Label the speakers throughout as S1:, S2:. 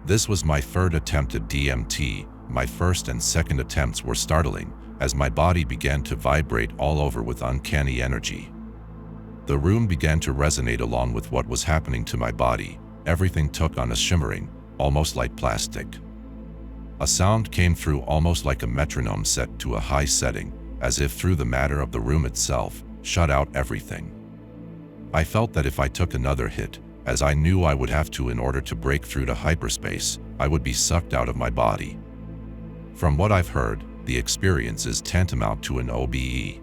S1: This was my third attempt at DMT. My first and second attempts were startling, as my body began to vibrate all over with uncanny energy. The room began to resonate along with what was happening to my body. Everything took on a shimmering, almost like plastic. A sound came through almost like a metronome set to a high setting, as if through the matter of the room itself, shut out everything. I felt that if I took another hit, as I knew I would have to in order to break through to hyperspace, I would be sucked out of my body. From what I've heard, the experience is tantamount to an OBE.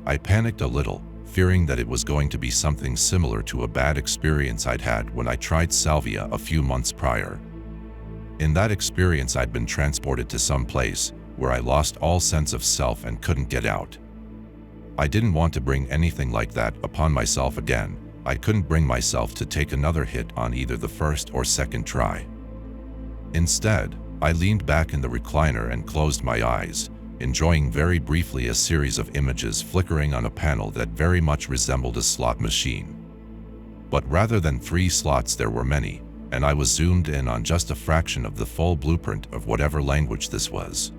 S1: I panicked a little, fearing that it was going to be something similar to a bad experience I'd had when I tried salvia a few months prior. In that experience, I'd been transported to some place where I lost all sense of self and couldn't get out. I didn't want to bring anything like that upon myself again. I couldn't bring myself to take another hit on either the first or second try. Instead, I leaned back in the recliner and closed my eyes, enjoying very briefly a series of images flickering on a panel that very much resembled a slot machine. But rather than 3 slots, there were many, and I was zoomed in on just a fraction of the full blueprint of whatever language this was.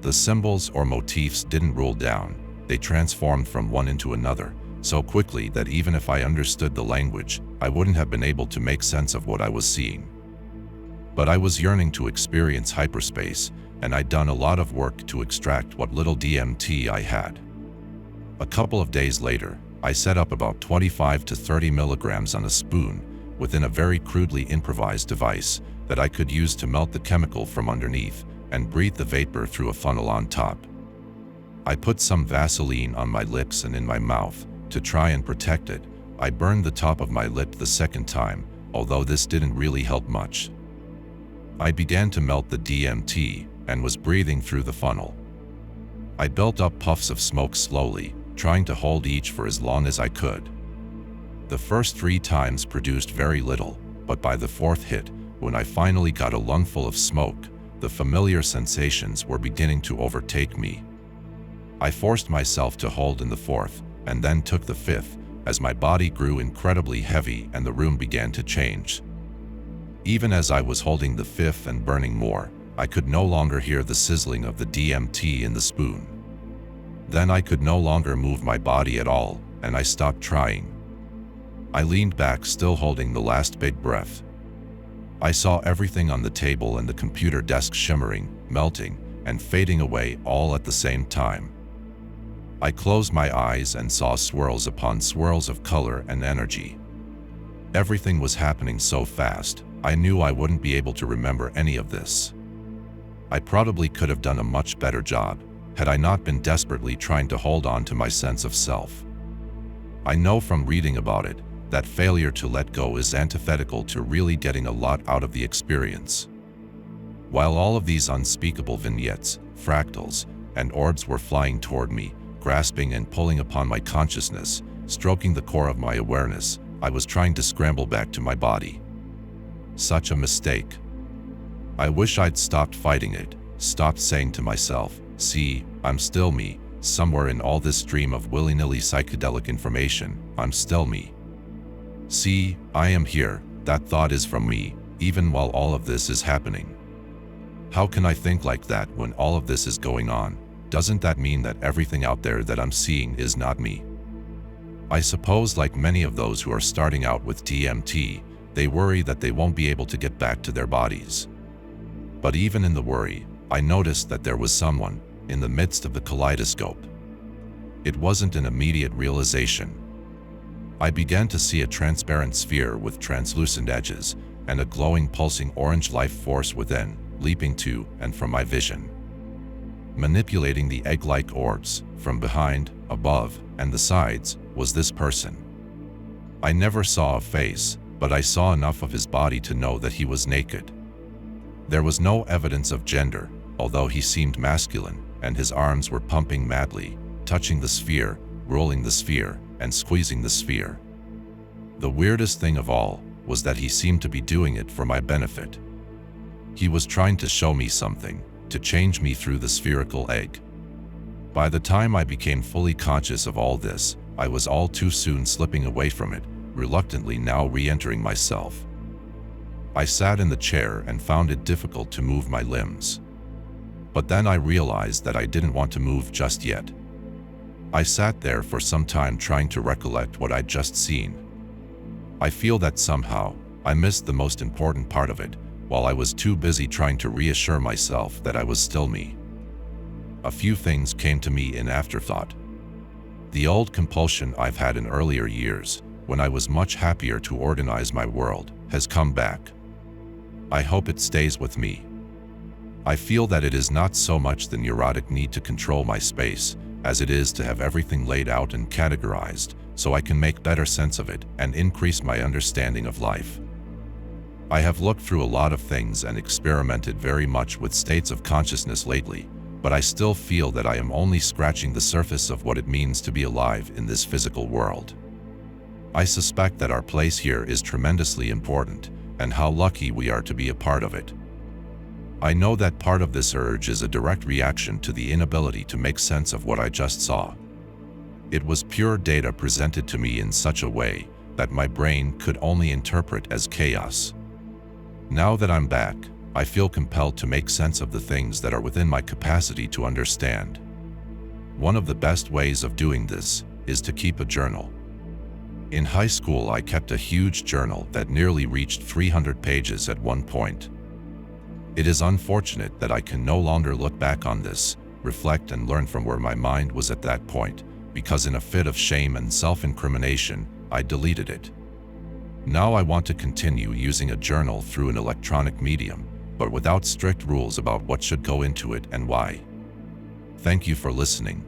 S1: The symbols or motifs didn't rule down, they transformed from one into another, so quickly that even if I understood the language, I wouldn't have been able to make sense of what I was seeing. But I was yearning to experience hyperspace, and I'd done a lot of work to extract what little DMT I had. A couple of days later, I set up about 25 to 30 milligrams on a spoon within a very crudely improvised device that I could use to melt the chemical from underneath and breathe the vapor through a funnel on top. I put some Vaseline on my lips and in my mouth to try and protect it. I burned the top of my lip the second time, although this didn't really help much. I began to melt the DMT and was breathing through the funnel. I built up puffs of smoke slowly, trying to hold each for as long as I could. The first 3 times produced very little, but by the 4th hit, when I finally got a lungful of smoke, the familiar sensations were beginning to overtake me. I forced myself to hold in the 4th, and then took the 5th, as my body grew incredibly heavy and the room began to change. Even as I was holding the 5th and burning more, I could no longer hear the sizzling of the DMT in the spoon. Then I could no longer move my body at all, and I stopped trying. I leaned back, still holding the last big breath. I saw everything on the table and the computer desk shimmering, melting, and fading away all at the same time. I closed my eyes and saw swirls upon swirls of color and energy. Everything was happening so fast, I knew I wouldn't be able to remember any of this. I probably could have done a much better job had I not been desperately trying to hold on to my sense of self. I know from reading about it that failure to let go is antithetical to really getting a lot out of the experience. While all of these unspeakable vignettes, fractals, and orbs were flying toward me, grasping and pulling upon my consciousness, stroking the core of my awareness, I was trying to scramble back to my body. Such a mistake. I wish I'd stopped fighting it, stopped saying to myself, "See, I'm still me, somewhere in all this stream of willy-nilly psychedelic information, I'm still me. See, I am here, that thought is from me, even while all of this is happening. How can I think like that when all of this is going on? Doesn't that mean that everything out there that I'm seeing is not me?" I suppose, like many of those who are starting out with DMT, they worry that they won't be able to get back to their bodies. But even in the worry, I noticed that there was someone in the midst of the kaleidoscope. It wasn't an immediate realization. I began to see a transparent sphere with translucent edges and a glowing pulsing orange life force within, leaping to and from my vision. Manipulating the egg-like orbs from behind, above, and the sides was this person. I never saw a face, but I saw enough of his body to know that he was naked. There was no evidence of gender, although he seemed masculine, and his arms were pumping madly, touching the sphere, rolling the sphere, and squeezing the sphere. The weirdest thing of all was that he seemed to be doing it for my benefit. He was trying to show me something, to change me through the spherical egg. By the time I became fully conscious of all this, I was all too soon slipping away from it, reluctantly now re-entering myself. I sat in the chair and found it difficult to move my limbs. But then I realized that I didn't want to move just yet. I sat there for some time trying to recollect what I'd just seen. I feel that somehow I missed the most important part of it, while I was too busy trying to reassure myself that I was still me. A few things came to me in afterthought. The old compulsion I've had in earlier years, when I was much happier to organize my world, has come back. I hope it stays with me. I feel that it is not so much the neurotic need to control my space, as it is to have everything laid out and categorized, so I can make better sense of it and increase my understanding of life. I have looked through a lot of things and experimented very much with states of consciousness lately, but I still feel that I am only scratching the surface of what it means to be alive in this physical world. I suspect that our place here is tremendously important, and how lucky we are to be a part of it. I know that part of this urge is a direct reaction to the inability to make sense of what I just saw. It was pure data presented to me in such a way that my brain could only interpret as chaos. Now that I'm back, I feel compelled to make sense of the things that are within my capacity to understand. One of the best ways of doing this is to keep a journal. In high school, I kept a huge journal that nearly reached 300 pages at one point. It is unfortunate that I can no longer look back on this, reflect and learn from where my mind was at that point, because in a fit of shame and self-incrimination, I deleted it. Now I want to continue using a journal through an electronic medium, but without strict rules about what should go into it and why. Thank you for listening.